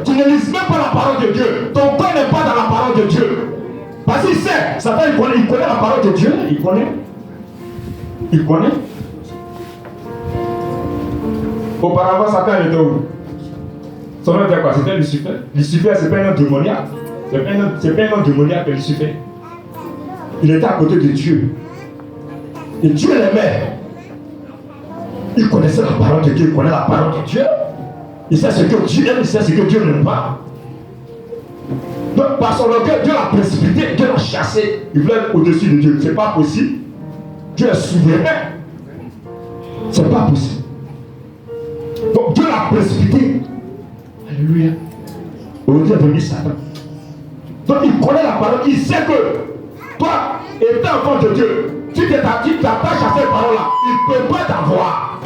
tu ne lises même pas la parole de Dieu. Ton cœur n'est pas dans la parole de Dieu. Parce qu'il sait, Satan il connaît la parole de Dieu, il connaît. Auparavant, Satan était où? Son nom était quoi? C'était Lucifer. Lucifer, c'est pas un nom démoniaque. C'est pas un nom démoniaque, Lucifer. Il était à côté de Dieu. Et Dieu l'aimait. Il connaissait la parole de Dieu, il connaît la parole de Dieu. Il sait ce que Dieu aime, il sait ce que Dieu n'aime pas. Donc, par son orgueil, Dieu l'a précipité, Dieu l'a chassé. Il voulait être au-dessus de Dieu. C'est pas possible. Dieu est souverain. C'est pas possible. Donc, Dieu l'a précipité. Alléluia. Aujourd'hui, est venu Satan. Donc, il connaît la parole. Il sait que toi, étant enfant de Dieu, tu t'attaches à cette parole-là, il ne peut pas t'avoir.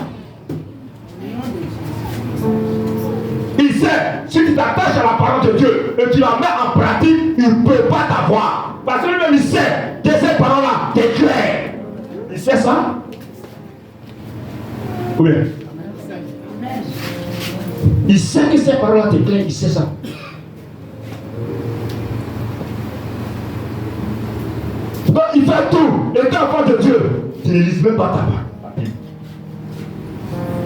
Il sait, si tu t'attaches à la parole de Dieu et tu la mets en pratique, il ne peut pas t'avoir. Parce que lui-même, il sait que cette parole-là est claire. Il sait ça? Oui. Il sait que cette parole-là est claire, il sait ça. Donc, il fait tout. Et étant enfant de Dieu, tu ne lises même pas ta Bible.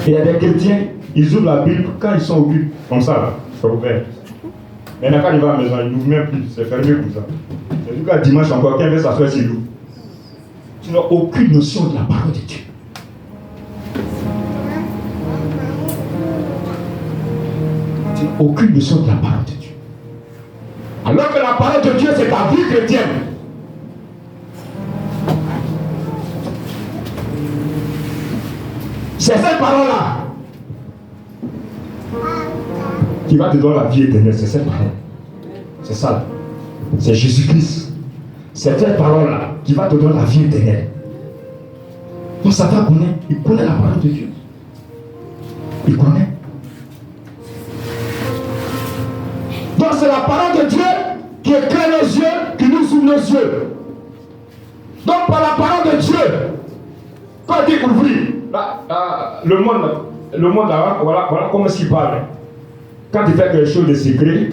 Et il y a des chrétiens, ils ouvrent la Bible quand ils sont au culte, comme ça, là, c'est ouvert. Mais quand ils vont à la maison, ils n'ouvrent même plus, c'est fermé comme ça. C'est du cas dimanche encore, quand il veut s'asseoir, c'est lourd. Tu n'as aucune notion de la parole de Dieu. Tu n'as aucune notion de la parole de Dieu. Alors que la parole de Dieu, c'est ta vie chrétienne. C'est cette parole-là qui va te donner la vie éternelle. C'est cette parole. C'est ça. C'est Jésus-Christ. C'est cette parole-là qui va te donner la vie éternelle. Donc Satan connaît. Il connaît la parole de Dieu. Il connaît. Donc c'est la parole de Dieu qui éclaire nos yeux, qui nous ouvre nos yeux. Donc par la parole de Dieu, quand il dit ouvrir, le monde là, voilà comment est-ce qu'il parle. Quand il fait quelque chose de secret,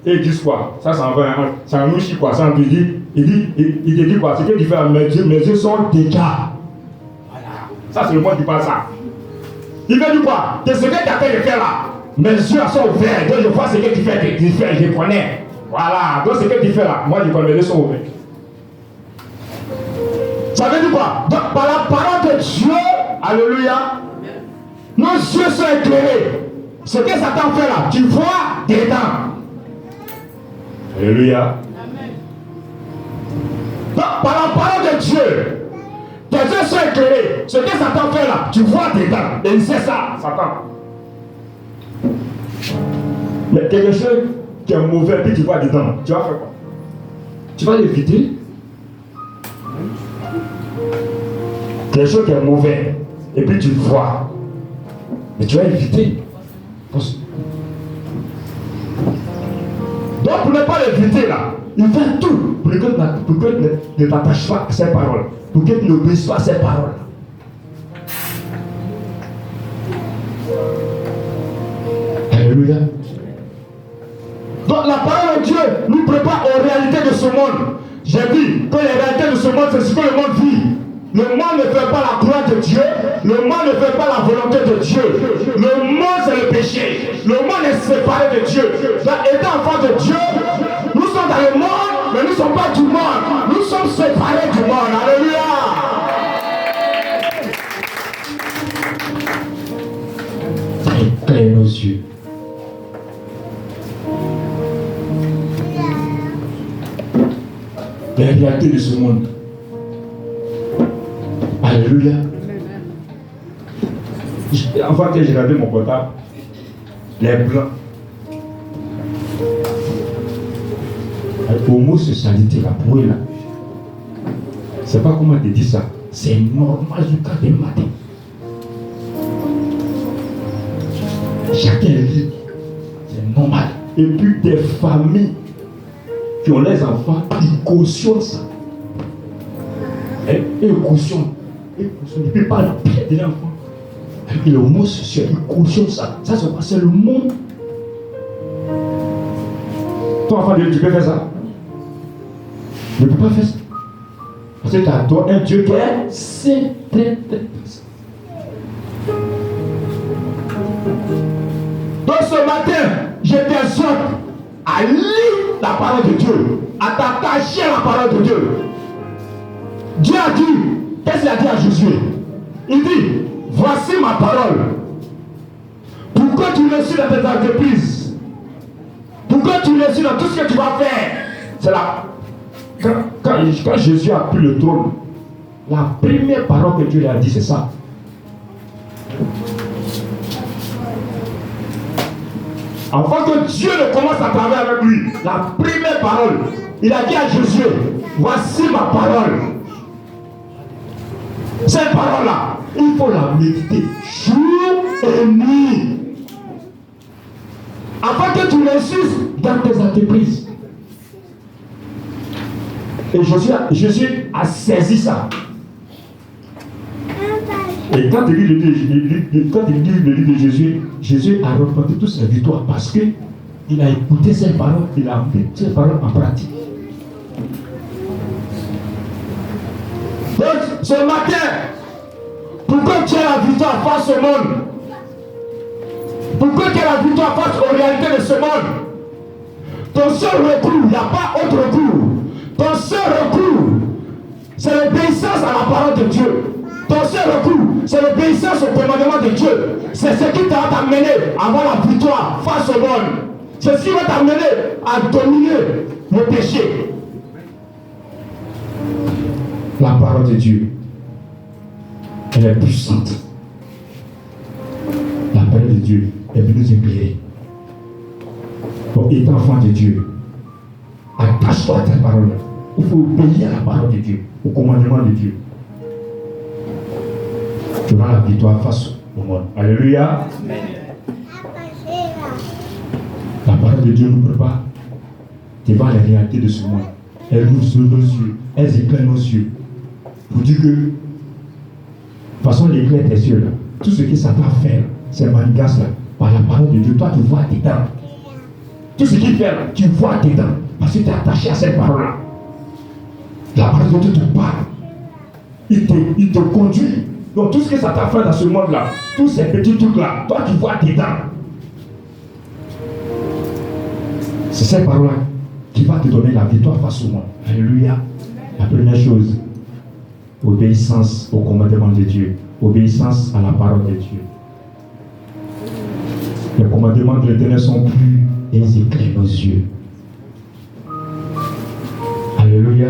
et il dit quoi? Ça s'en va, ça nous chie quoi? Ça il te dit quoi? Ce que tu fais, mes yeux sont déjà. Voilà. Ça c'est le monde qui parle ça. Il veut dire quoi? Que ce que tu as fait de faire là, mes yeux sont ouverts, donc je vois ce que tu fais, je connais. Voilà, donc ce que tu fais là, moi je connais, mes yeux sont ouverts. Ça veut dire quoi? Donc par la parole de Dieu, alléluia, nos yeux sont éclairés. Ce que Satan fait là, tu vois dedans. Alléluia. Donc par la parole de Dieu, tes yeux sont éclairés. Ce que Satan fait là, tu vois dedans. Et c'est ça, Satan. Mais quelque chose qui est mauvais, puis tu vois dedans, tu vas faire quoi? Tu vas l'éviter. Quelque chose qui est mauvais, et puis tu le vois. Mais tu vas éviter. Donc pour ne pas l'éviter là, il fait tout pour que tu ne t'attaches pas à ces paroles, pour que tu n'obéisses pas à ces paroles. Alléluia. Donc la parole de Dieu nous prépare aux réalités de ce monde. J'ai dit que les réalités de ce monde, c'est ce que le monde vit. Le monde ne fait pas la gloire de Dieu. Le monde ne fait pas la volonté de Dieu. Le monde, c'est le péché. Le monde est séparé de Dieu. Donc, étant enfant de Dieu, nous sommes dans le monde, mais nous ne sommes pas du monde. Nous sommes séparés du monde. Alléluia. Éclaire nos yeux. Les réalités de ce monde. Alléluia. Avant que j'ai regardé mon portable, les blancs. L'homosexualité, la pour eux là. C'est pas comment te dis ça. C'est normal jusqu'à des matins. Chacun est libre. C'est normal. Et puis des familles qui ont les enfants, ils cautionnent ça. Ils cautionnent. Et puis par la paix de l'enfant. Et puis le mot social, il cautionne ça. Ça c'est quoi? C'est le monde. Toi, enfant de Dieu, tu peux faire ça? Tu ne peux pas faire ça. Parce que tu as un Dieu qui est saint, très, très puissant. Donc ce matin, je t'exhorte à lire la parole de Dieu, à t'attacher à la parole de Dieu. Dieu a dit, qu'est-ce qu'il a dit à Josué? Il dit, voici ma parole. Pour que tu réussisses dans tes entreprises, pour que tu réussisses dans tout ce que tu vas faire, c'est là. Quand Jésus a pris le trône, la première parole que Dieu lui a dit, c'est ça. Avant que Dieu ne commence à parler avec lui, la première parole, il a dit à Josué, voici ma parole. Cette parole-là, il faut la méditer jour et nuit. Afin que tu réussisses dans tes entreprises. Et Jésus a saisi ça. Et quand il lit le livre de Jésus, Jésus a reporté toutes ses victoires parce qu'il a écouté ces paroles, il a mis ces paroles en pratique. Donc, ce matin, pour que tu aies la victoire face au monde, pour que tu aies la victoire face aux réalités de ce monde, ton seul recours, il n'y a pas autre recours. Ton seul recours, c'est l'obéissance à la parole de Dieu. Ton seul recours, c'est l'obéissance au commandement de Dieu. C'est ce qui va t'amener à avoir la victoire face au monde. C'est ce qui va t'amener à dominer le péché. La parole de Dieu, elle est puissante. La parole de Dieu est venue nous éclairer. Donc, étant enfant de Dieu, attache-toi à ta parole. Il faut obéir à la parole de Dieu, au commandement de Dieu. Tu auras la victoire face au monde. Alléluia. La parole de Dieu nous prépare devant les réalités de ce monde. Elle ouvre nos yeux, elle éclaire nos yeux. Pour dire que, de toute façon, l'éclair des yeux, là, tout ce que Satan fait, c'est manigance là, par la parole de Dieu. Toi, tu vois dedans. Tout ce qu'il fait là, tu vois dedans. Parce que tu es attaché à cette parole-là. La parole de Dieu te parle. Il te conduit. Donc tout ce que Satan fait dans ce monde-là, tous ces petits trucs-là, toi tu vois dedans. C'est cette parole-là qui va te donner la victoire face au monde. Alléluia. La première chose, obéissance au commandement de Dieu. Obéissance à la parole de Dieu. Les commandements de l'Éternel sont plus et ils éclairent nos yeux. Alléluia.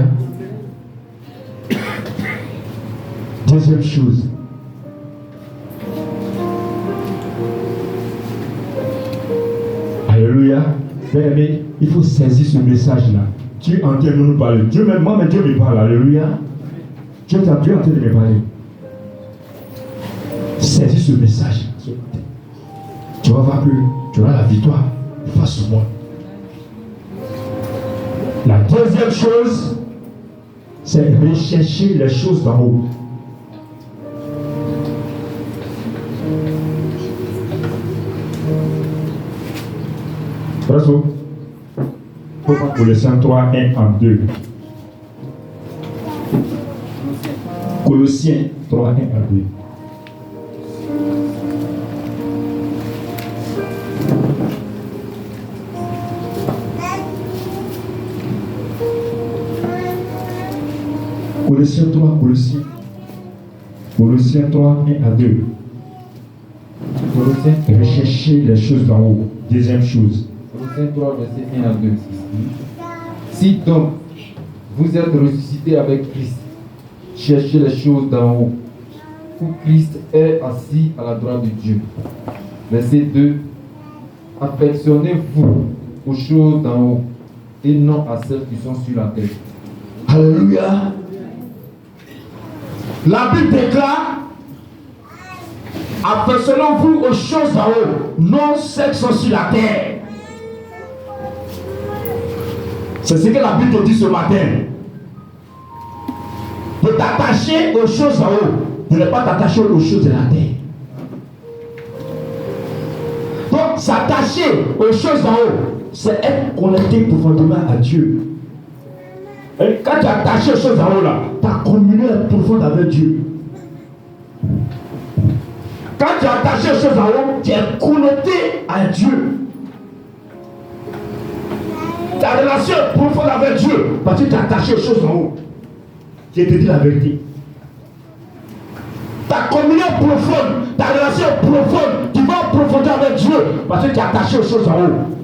Deuxième chose, alléluia, bien-aimé, il faut saisir ce message-là. Dieu est en train de nous parler. Dieu même, moi, mais Dieu me parle, alléluia. Dieu est en train de me parler. Saisis ce message. Tu vas voir que tu auras la victoire face au monde. La deuxième chose, c'est rechercher les choses d'en haut. Colossiens 3, 1 en 2. Colossiens 3, 1 en 2. Colossiens 3, Colossiens 3, 1 à 2. Recherchez les choses d'en haut. Deuxième chose. Colossiens 3, verset 1 à 2. Si donc vous êtes ressuscités avec Christ, cherchez les choses d'en haut, où Christ est assis à la droite de Dieu. Verset 2. Affectionnez-vous aux choses d'en haut et non à celles qui sont sur la terre. Alléluia. La Bible déclare: affectionnez-vous aux choses d'en haut, non celles qui sont sur la terre. C'est ce que la Bible te dit ce matin. De t'attacher aux choses en haut, de ne pas t'attacher aux choses de la terre. Donc, s'attacher aux choses en haut, c'est être connecté profondément à Dieu. Et quand tu es attaché aux choses en haut là, ta communion est profonde avec Dieu. Quand tu es attaché aux choses en haut, tu es connecté à Dieu. Ta relation est profonde avec Dieu parce que tu es attaché aux choses en haut. Je te dis la vérité. Ta communion profonde, ta relation profonde, tu vas en profondeur avec Dieu parce que tu es attaché aux choses en haut.